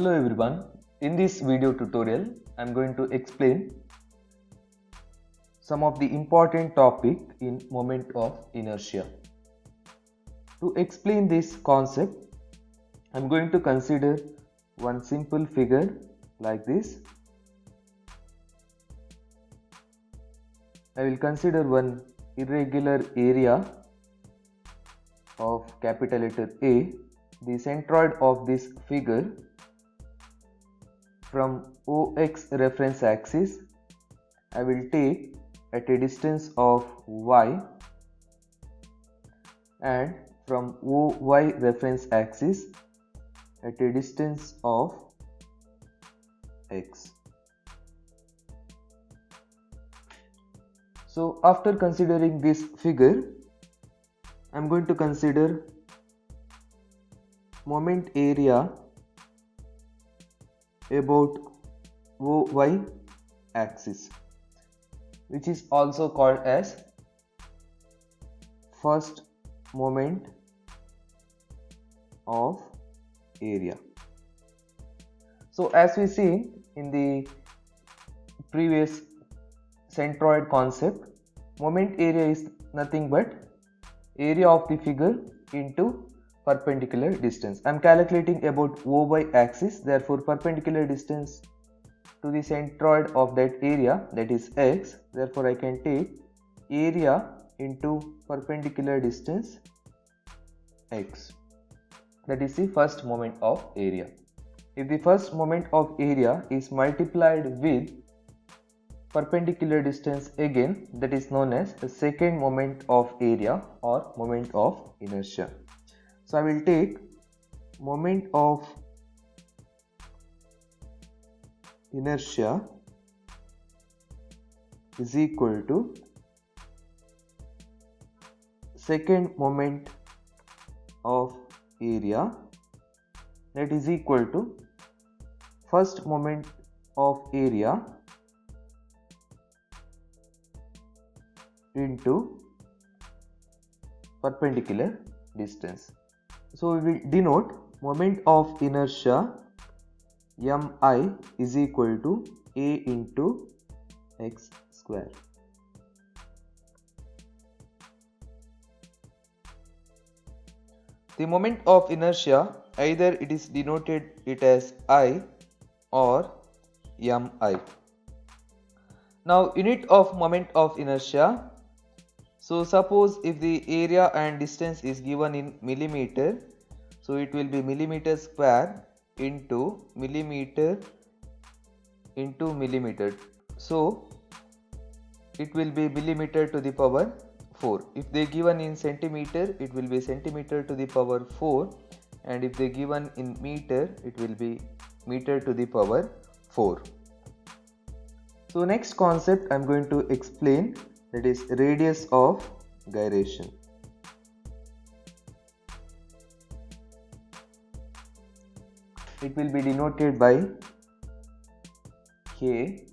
Hello everyone, in this video tutorial I am going to explain some of the important topic in moment of inertia. To explain this concept, I am going to consider one simple figure like this. I will consider one irregular area of capital letter A. The centroid of this figure from OX reference axis I will take at a distance of y, and from OY reference axis at a distance of x. So after considering this figure, I am going to consider moment area about OY axis, which is also called as first moment of area. So as we see in the previous centroid concept, moment area is nothing but area of the figure into perpendicular distance. I am calculating about OY axis, therefore perpendicular distance to the centroid of that area, that is x, therefore I can take area into perpendicular distance x, that is the first moment of area. If the first moment of area is multiplied with perpendicular distance again, that is known as the second moment of area or moment of inertia. So I will take moment of inertia is equal to second moment of area, that is equal to first moment of area into perpendicular distance. So we will denote moment of inertia mi is equal to a into x square. The moment of inertia, either it is denoted it as I or mi. Now unit of moment of inertia. So suppose if the area and distance is given in millimeter, so it will be millimeter square into millimeter into millimeter. So it will be millimeter to the power 4. If they given in centimeter, it will be centimeter to the power 4, and if they given in meter, it will be meter to the power 4. So next concept I am going to explain, that is radius of gyration. It will be denoted by K.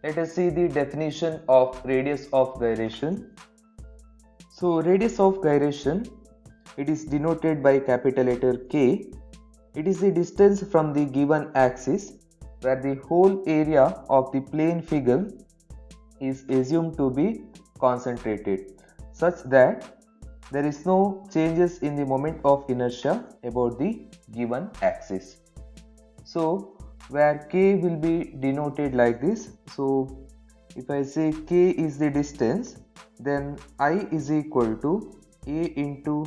Let us see the definition of radius of gyration. So radius of gyration, it is denoted by capital letter K. It is the distance from the given axis where the whole area of the plane figure is assumed to be concentrated, such that there is no changes in the moment of inertia about the given axis. So where K will be denoted like this, so if I say K is the distance, then I is equal to A into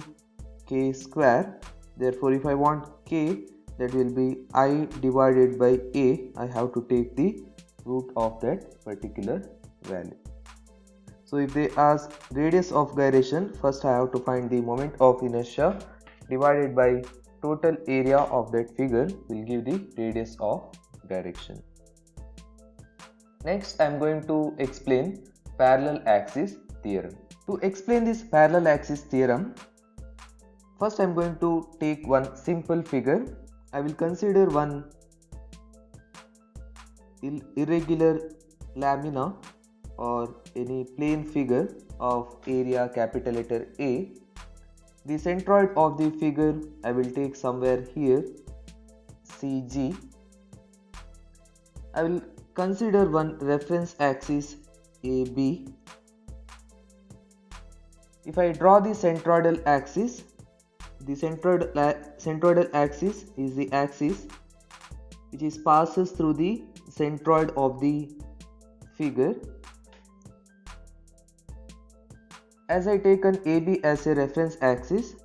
K square. Therefore if I want K, that will be I divided by A. I have to take the root of that particular value. So if they ask radius of gyration, first I have to find the moment of inertia divided by total area of that figure will give the radius of gyration. Next I am going to explain parallel axis theorem. To explain this parallel axis theorem, first I am going to take one simple figure. I will consider one irregular lamina or any plane figure of area capital letter A. The centroid of the figure I will take somewhere here, CG. I will consider one reference axis AB. If I draw the centroidal axis, the centroidal axis is the axis which passes through the centroid of the figure. As I take an AB as a reference axis,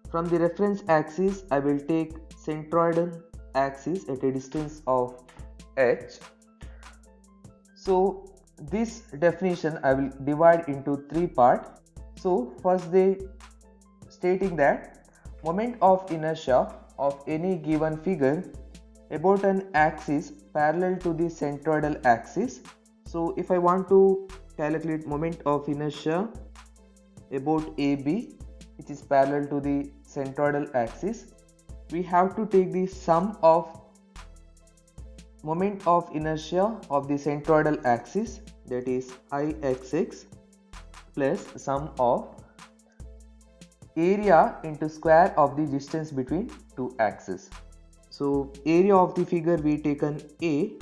from the reference axis I will take centroidal axis at a distance of h. So this definition I will divide into three parts. So first they stating that moment of inertia of any given figure about an axis parallel to the centroidal axis. So if I want to calculate moment of inertia about AB which is parallel to the centroidal axis, we have to take the sum of moment of inertia of the centroidal axis, that is Ixx, plus sum of area into square of the distance between two axes. So area of the figure we taken A,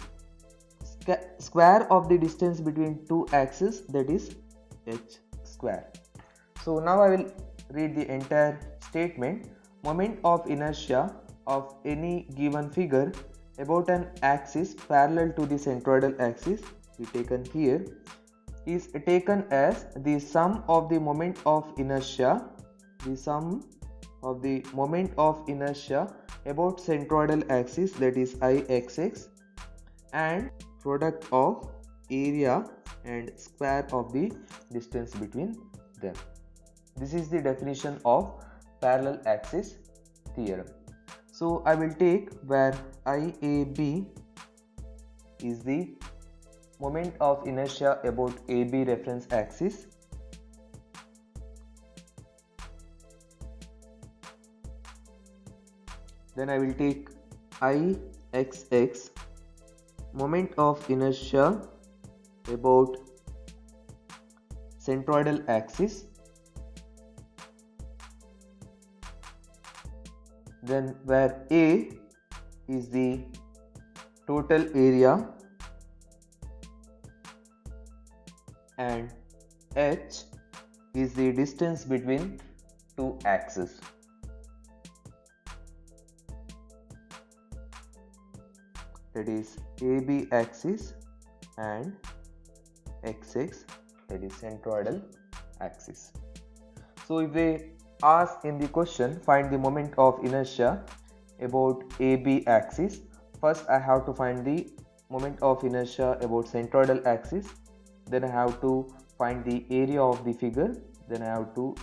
square of the distance between two axes, that is h square. So now I will read the entire statement. Moment of inertia of any given figure about an axis parallel to the centroidal axis, we taken here, is taken as the sum of the moment of inertia, about centroidal axis, that is Ixx, and product of area and square of the distance between them. This is the definition of parallel axis theorem. So I will take where IAB is the moment of inertia about AB reference axis. Then I will take Ixx, moment of inertia about centroidal axis. Then where A is the total area and h is the distance between two axes. That is AB axis and Xx, that is centroidal axis. So if they ask in the question find the moment of inertia about AB axis, first I have to find the moment of inertia about centroidal axis, then I have to find the area of the figure, then I have to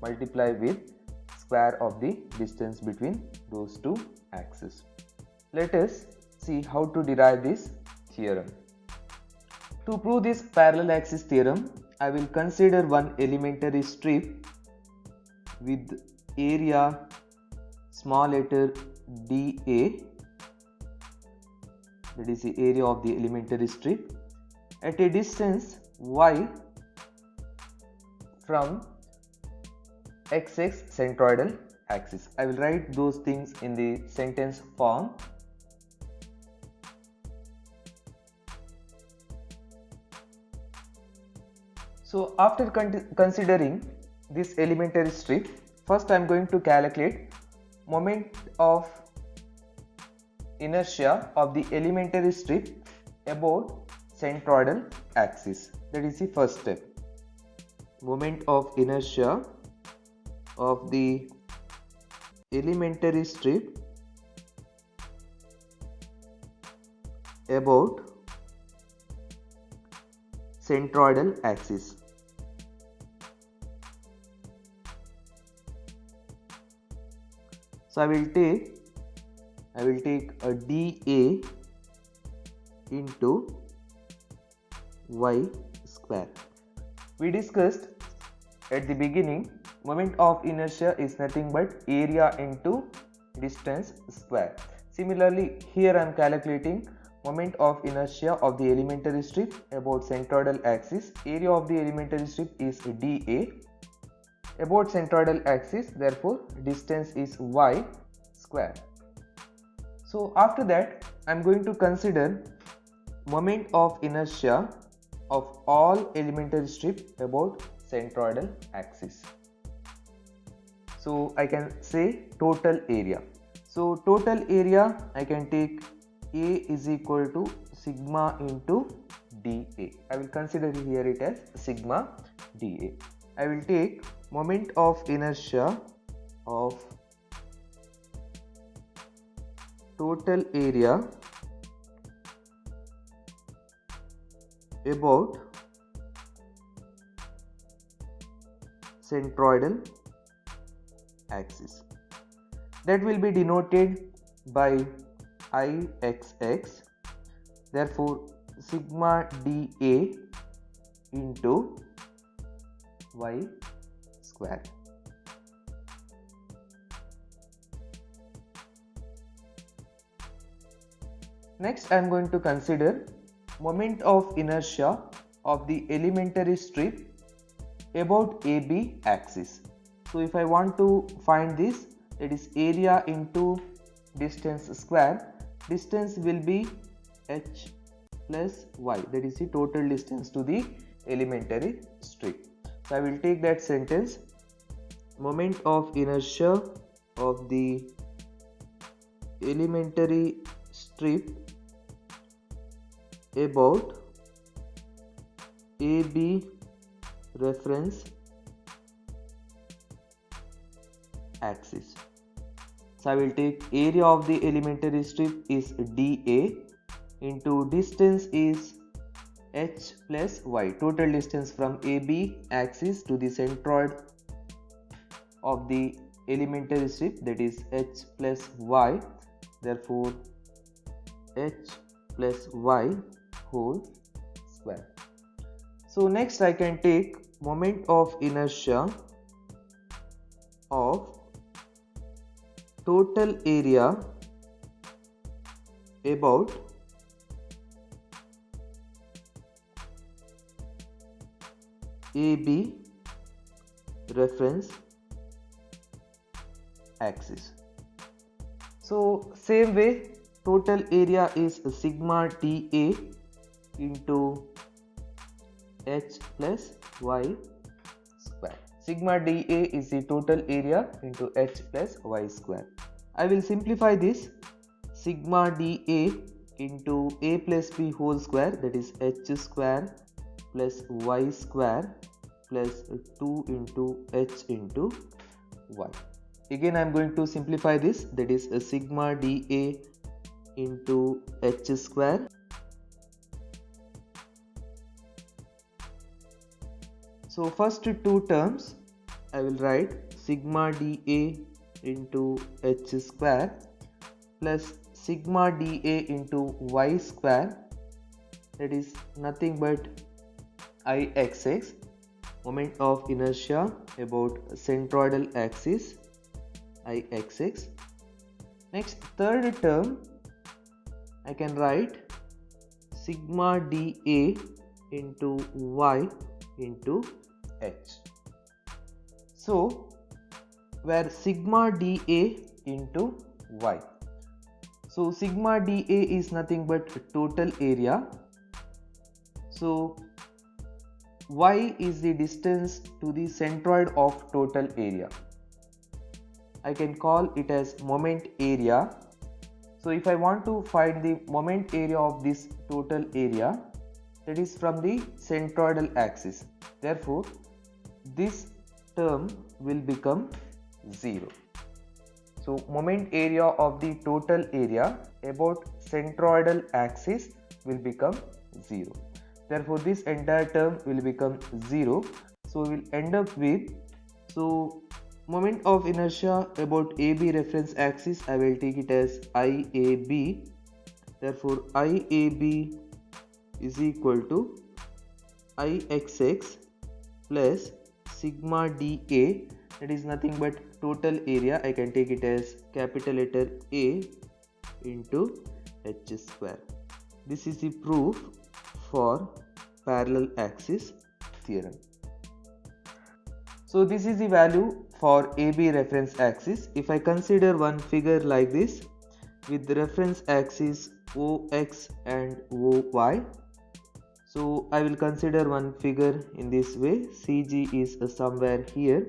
multiply with square of the distance between those two axes. Let us see how to derive this theorem. To prove this parallel axis theorem, I will consider one elementary strip with area small letter dA, that is the area of the elementary strip, at a distance y from xx centroidal axis. I will write those things in the sentence form. So after considering this elementary strip, first I am going to calculate moment of inertia of the elementary strip about centroidal axis. That is the first step. Moment of inertia of the elementary strip about centroidal axis. So I will take a dA into y square. We discussed at the beginning, moment of inertia is nothing but area into distance square. Similarly, here I am calculating moment of inertia of the elementary strip about centroidal axis. Area of the elementary strip is dA about centroidal axis, therefore distance is y square. So after that, I'm going to consider moment of inertia of all elementary strip about centroidal axis. So I can say total area. So total area, I can take A is equal to sigma into dA. I will consider here it as sigma dA. I will take moment of inertia of total area about centroidal axis. That will be denoted by Ixx. Therefore, sigma dA into y square. Next, I am going to consider moment of inertia of the elementary strip about AB axis. So if I want to find this, that is area into distance square, distance will be h plus y, that is the total distance to the elementary strip. So I will take that sentence, moment of inertia of the elementary strip about AB reference axis. So I will take area of the elementary strip is dA into distance is h plus y, total distance from AB axis to the centroid of the elementary strip, that is h plus y. Therefore h plus y whole square. So next I can take moment of inertia of total area about AB reference axis. So same way, total area is sigma dA into h plus y square. Sigma dA is the total area into h plus y square. I will simplify this, sigma dA into a plus b whole square, that is h square plus y square plus 2 into h into y. Again I am going to simplify this, that is a sigma dA into h square so first two terms I will write sigma dA into h square plus sigma dA into y square, that is nothing but Ixx, moment of inertia about centroidal axis, Ixx. Next, third term I can write sigma dA into y into h. So where sigma dA into y, so sigma dA is nothing but total area, so y is the distance to the centroid of total area. I can call it as moment area. So if I want to find the moment area of this total area, that is from the centroidal axis, therefore this term will become 0. So moment area of the total area about centroidal axis will become 0. Therefore this entire term will become 0. So we will end up with, so moment of inertia about AB reference axis, I will take it as IAB. Therefore IAB is equal to Ixx plus sigma dA, that is nothing but total area, I can take it as capital letter A into h square. This is the proof for parallel axis theorem. So this is the value for AB reference axis. If I consider one figure like this, with the reference axis OX and OY. So I will consider one figure in this way. CG is somewhere here.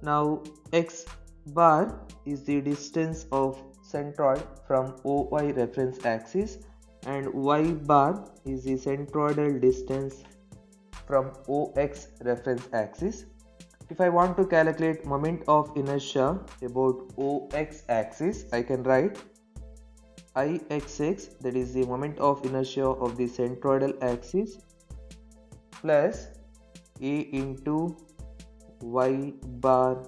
Now X bar is the distance of centroid from OY reference axis and Y bar is the centroidal distance from OX reference axis. If I want to calculate moment of inertia about OX axis, I can write Ixx, that is the moment of inertia of the centroidal axis, plus A into Y bar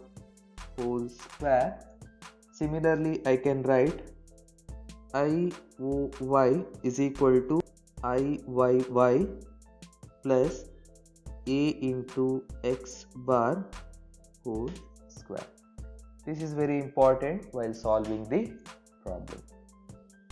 whole square. Similarly, I can write IOY is equal to IYY plus A into X bar whole square. This is very important while solving the problem.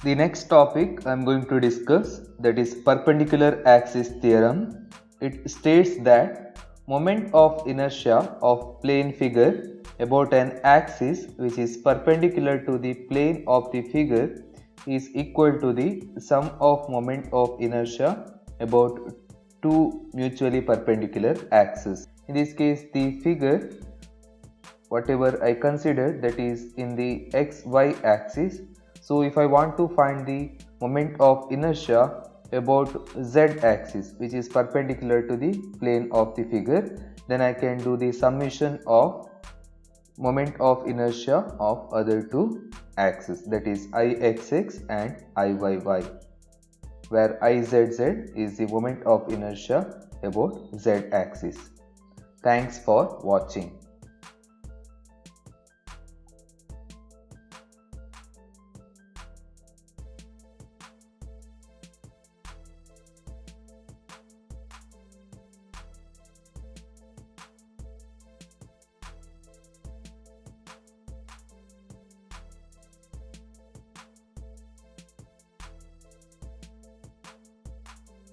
The next topic I am going to discuss, that is perpendicular axis theorem. It states that moment of inertia of plane figure about an axis which is perpendicular to the plane of the figure is equal to the sum of moment of inertia about two mutually perpendicular axes. In this case, the figure, whatever I consider, that is in the xy axis. So if I want to find the moment of inertia about z axis which is perpendicular to the plane of the figure, then I can do the summation of moment of inertia of other two axes, that is Ixx and Iyy, where Izz is the moment of inertia about z axis. Thanks for watching.